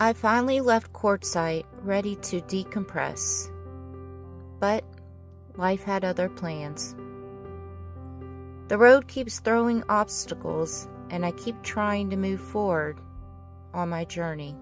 I finally left Quartzsite ready to decompress, but life had other plans. The road keeps throwing obstacles, and I keep trying to move forward on my journey.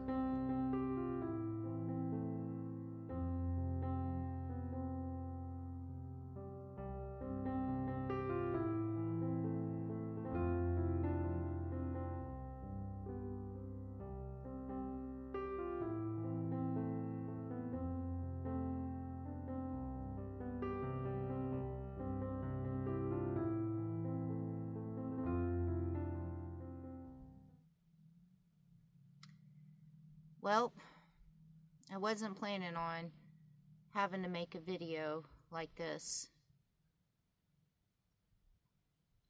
Well, I wasn't planning on having to make a video like this.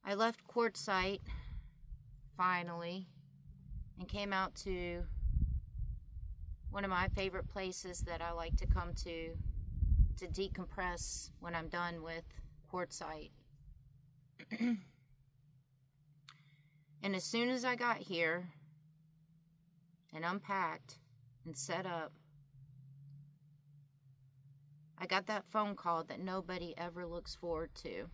I left Quartzsite finally and came out to one of my favorite places that I like to come to decompress when I'm done with Quartzsite. And as soon as I got here and unpacked and set up, I got that phone call that nobody ever looks forward to.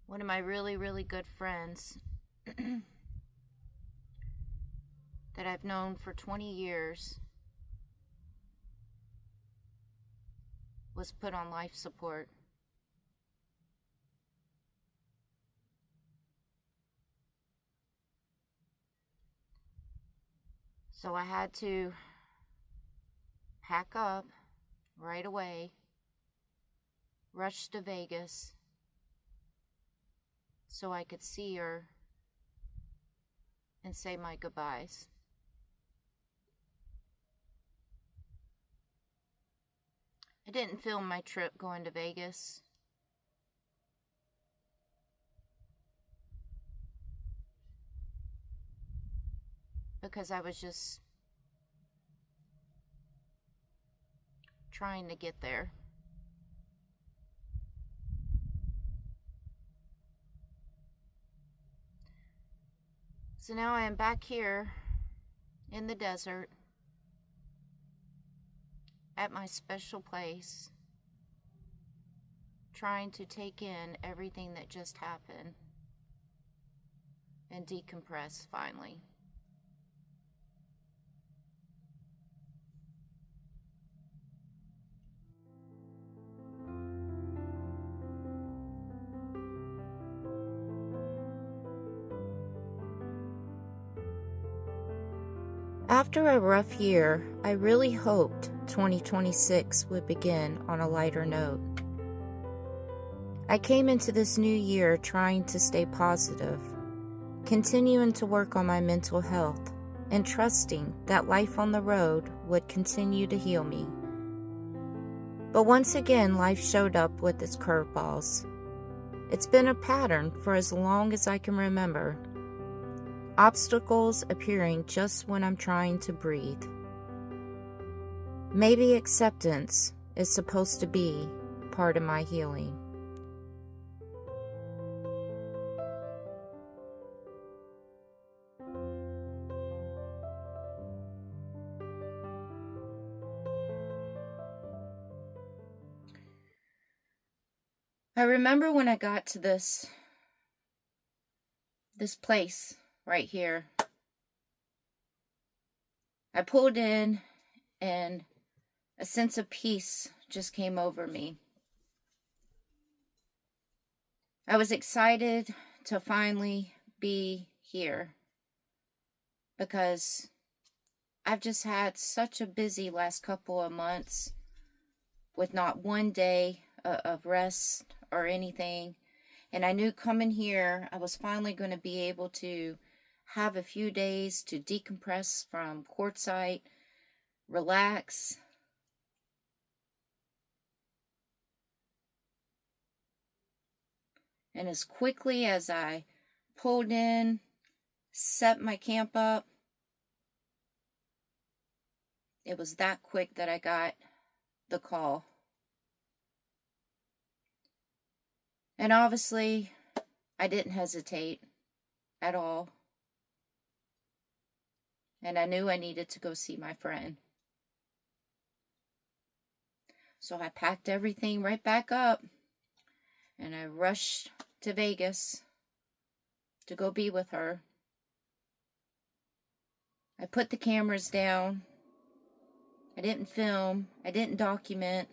One of my really, really good friends that I've known for 20 years was put on life support. So I had to pack up right away, rush to Vegas so I could see her and say my goodbyes. I didn't film my trip going to Vegas. Because I was just trying to get there. So now I am back here in the desert at my special place, trying to take in everything that just happened and decompress finally. After a rough year, I really hoped 2026 would begin on a lighter note. I came into this new year trying to stay positive, continuing to work on my mental health, and trusting that life on the road would continue to heal me. But once again, life showed up with its curveballs. It's been a pattern for as long as I can remember. Obstacles appearing just when I'm trying to breathe. Maybe acceptance is supposed to be part of my healing. I remember when I got to this place right here. I pulled in and a sense of peace just came over me. I was excited to finally be here because I've just had such a busy last couple of months with not one day of rest or anything. And I knew coming here, I was finally going to be able to have a few days to decompress from Quartzsite, relax. And as quickly as I pulled in, set my camp up, it was that quick that I got the call. And obviously, I didn't hesitate at all. and I knew I needed to go see my friend. So I packed everything right back up, and I rushed to Vegas to go be with her. I put the cameras down. I didn't film. I didn't document.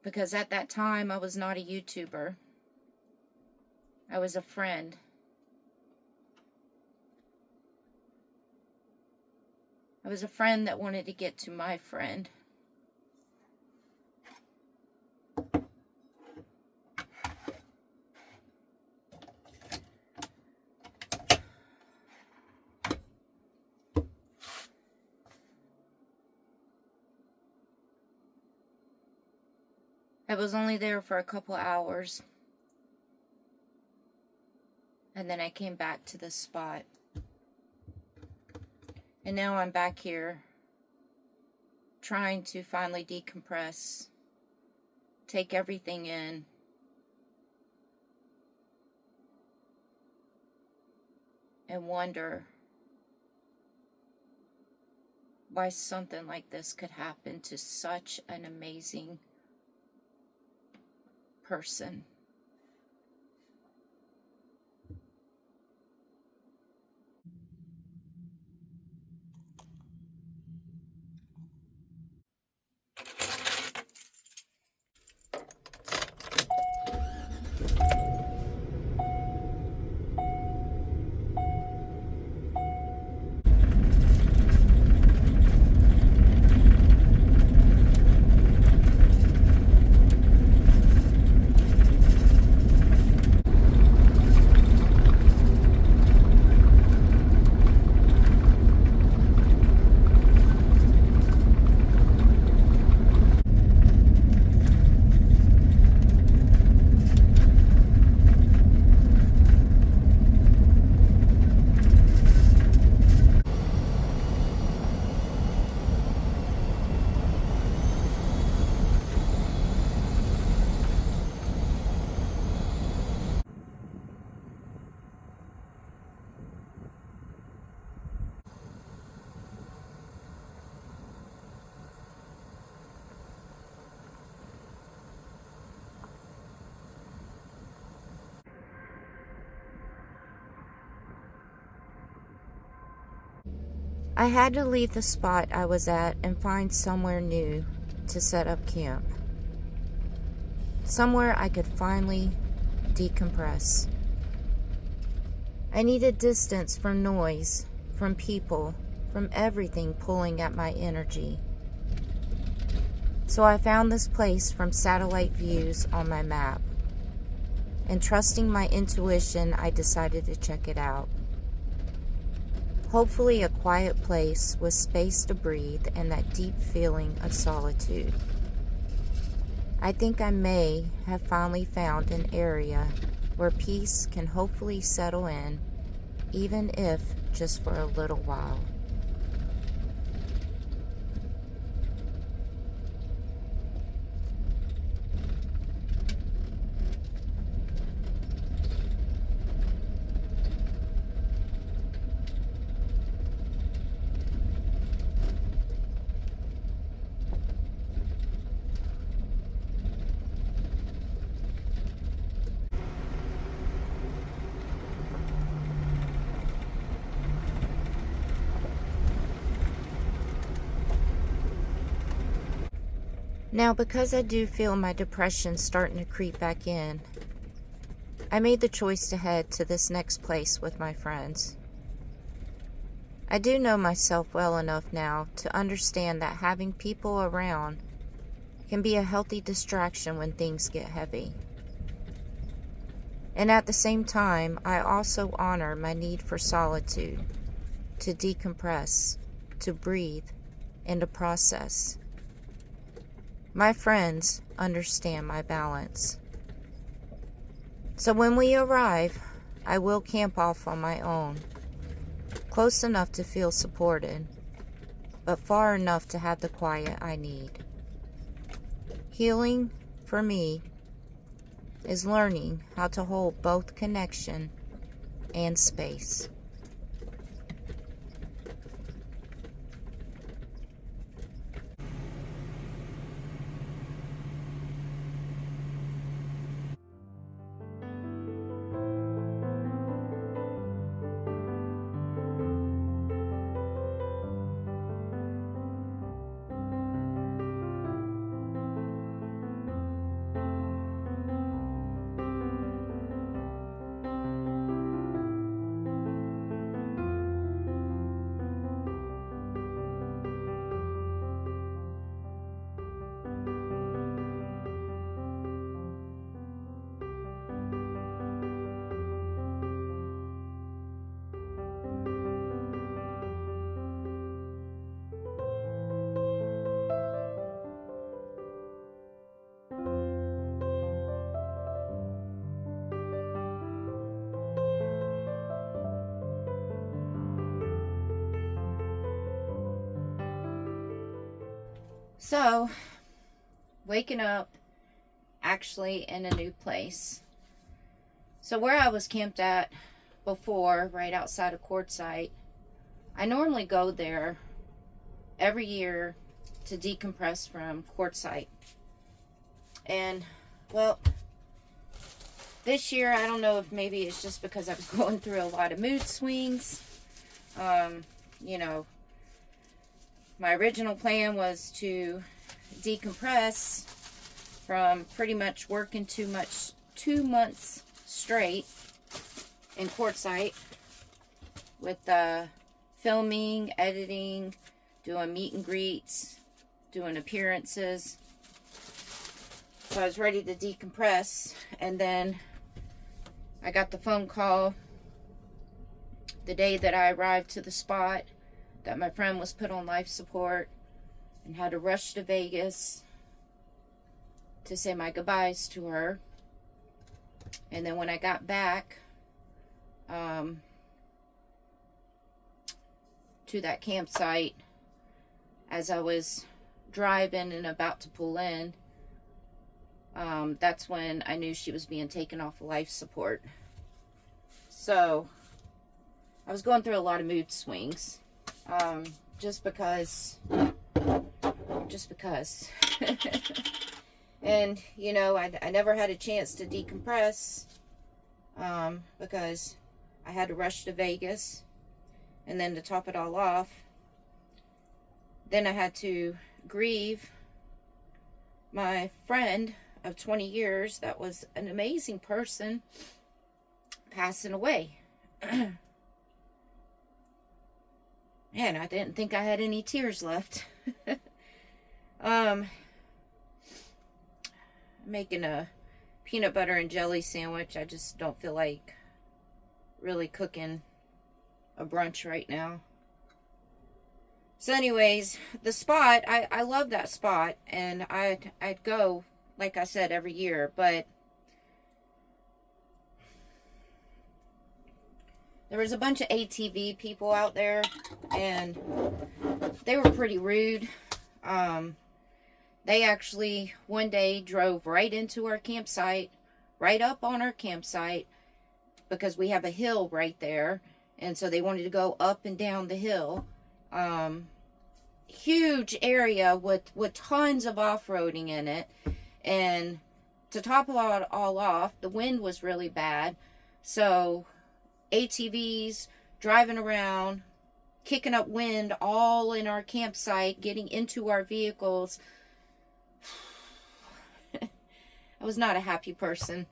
Because at that time, I was not a YouTuber. I was a friend. I was a friend that wanted to get to my friend. I was only there for a couple hours. And then I came back to this spot. And now I'm back here trying to finally decompress, take everything in, and wonder why something like this could happen to such an amazing person. I had to leave the spot I was at and find somewhere new to set up camp. Somewhere I could finally decompress. I needed distance from noise, from people, from everything pulling at my energy. So I found this place from satellite views on my map. And trusting my intuition, I decided to check it out. Hopefully a quiet place with space to breathe and that deep feeling of solitude. I think I may have finally found an area where peace can hopefully settle in, even if just for a little while. Now, because I do feel my depression starting to creep back in, I made the choice to head to this next place with my friends. I do know myself well enough now to understand that having people around can be a healthy distraction when things get heavy. And at the same time, I also honor my need for solitude, to decompress, to breathe, and to process. My friends understand my balance. So when we arrive, I will camp off on my own, close enough to feel supported, but far enough to have the quiet I need. Healing, for me, is learning how to hold both connection and space. So, waking up actually in a new place. So where I was camped at before, right outside of Quartzsite, I normally go there every year to decompress from Quartzsite. And, well, this year, I don't know if maybe it's just because I was going through a lot of mood swings. You know, my original plan was to decompress from pretty much working 2 months straight in Quartzsite with filming, editing, doing meet and greets, doing appearances. So I was ready to decompress, and then I got the phone call the day that I arrived to the spot that my friend was put on life support and had to rush to Vegas to say my goodbyes to her. And then when I got back to that campsite, as I was driving and about to pull in, that's when I knew she was being taken off of life support. So I was going through a lot of mood swings, just because and you know, I never had a chance to decompress, because I had to rush to Vegas, and then to top it all off, then I had to grieve my friend of 20 years that was an amazing person passing away. Man, I didn't think I had any tears left. Making a peanut butter and jelly sandwich. I just don't feel like really cooking a brunch right now. So anyways, the spot, I love that spot, and I'd go, like I said, every year, but there was a bunch of ATV people out there, and they were pretty rude. They actually one day drove right into our campsite, right up on our campsite, because we have a hill right there, and so they wanted to go up and down the hill. Huge area with tons of off-roading in it, and to top it all off, the wind was really bad, so ATVs driving around, kicking up wind all in our campsite, getting into our vehicles. I was not a happy person.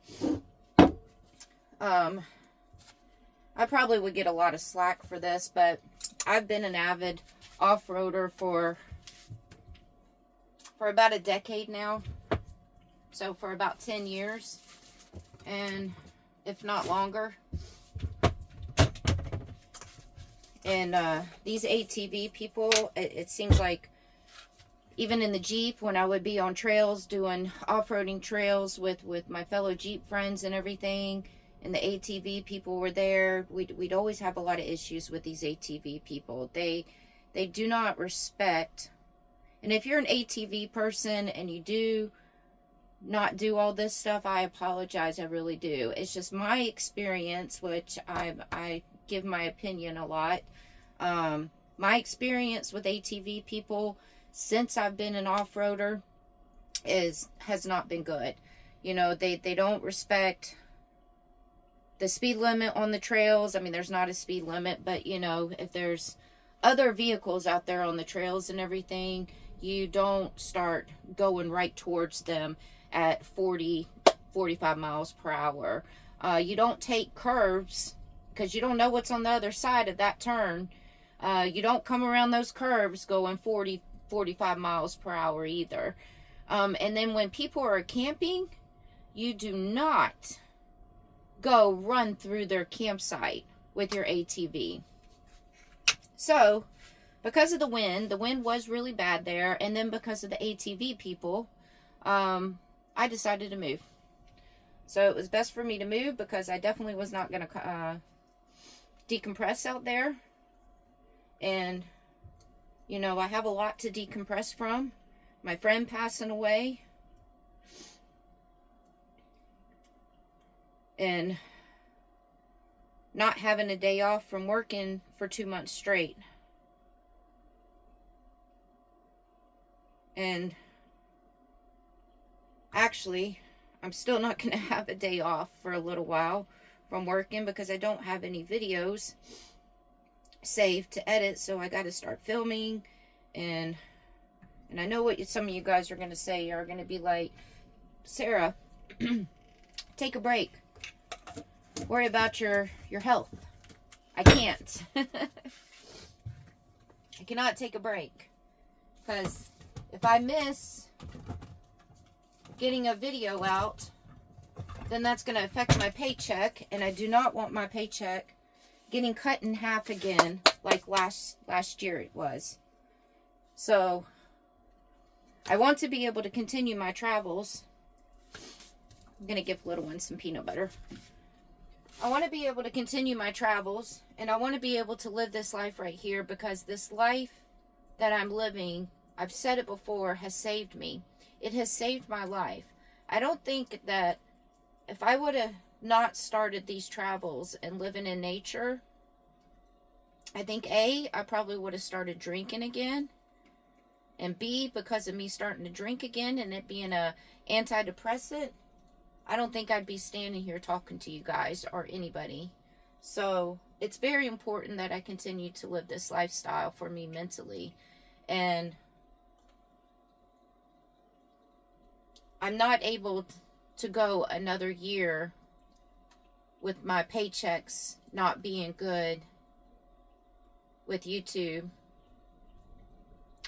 I probably would get a lot of slack for this, but I've been an avid off-roader for about a decade now. So for about 10 years, and if not longer. And these ATV people, it seems like even in the Jeep, when I would be on trails doing off-roading trails with my fellow Jeep friends and everything, and the ATV people were there, we'd always have a lot of issues with these ATV people. They do not respect. And if you're an ATV person and you do not do all this stuff, I apologize. I really do. It's just my experience, which I give my opinion a lot. My experience with ATV people since I've been an off-roader has not been good. You know, they don't respect the speed limit on the trails. I mean, there's not a speed limit, but you know, if there's other vehicles out there on the trails and everything, you don't start going right towards them at 45 miles per hour. You don't take curves because you don't know what's on the other side of that turn. You don't come around those curves going 45 miles per hour either. And then when people are camping, you do not go run through their campsite with your ATV. So, because of the wind was really bad there, and then because of the ATV people, I decided to move. So it was best for me to move because I definitely was not going to decompress out there. And, you know, I have a lot to decompress from. my friend passing away, and not having a day off from working for 2 months straight. And actually, I'm still not going to have a day off for a little while from working because I don't have any videos saved to edit, so I got to start filming. And I know what some of you guys are going to say. You're going to be like, Sarah, take a break. Worry about your health. I can't. I cannot take a break. Because if I miss getting a video out, then that's going to affect my paycheck. And I do not want my paycheck getting cut in half again like last year it was. So I want to be able to continue my travels. I'm going to give little one some peanut butter. I want to be able to continue my travels, and I want to be able to live this life right here, because this life that I'm living, I've said it before, has saved me. It has saved my life. I don't think that if I would have not started these travels and living in nature, I think A, I probably would have started drinking again. And B, because of me starting to drink again and it being a antidepressant, I don't think I'd be standing here talking to you guys or anybody. So it's very important that I continue to live this lifestyle for me mentally. And I'm not able to go another year with my paychecks not being good with YouTube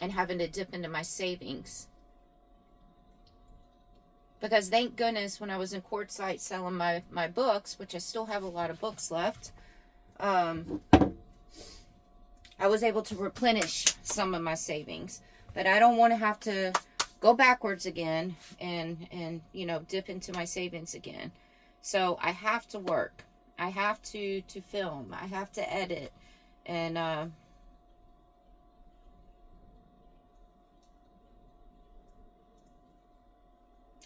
and having to dip into my savings. Because thank goodness when I was in Quartzsite selling my books, which I still have a lot of books left, I was able to replenish some of my savings. But I don't want to have to go backwards again and you know, dip into my savings again. So I have to work. I have to film. I have to edit. And I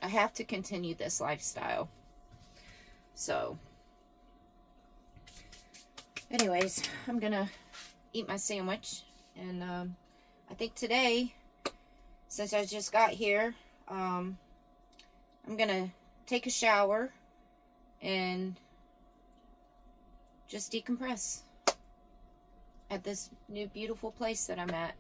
have to continue this lifestyle. So, anyways, I'm gonna eat my sandwich. And I think today, since I just got here, I'm gonna take a shower and just decompress at this new beautiful place that I'm at.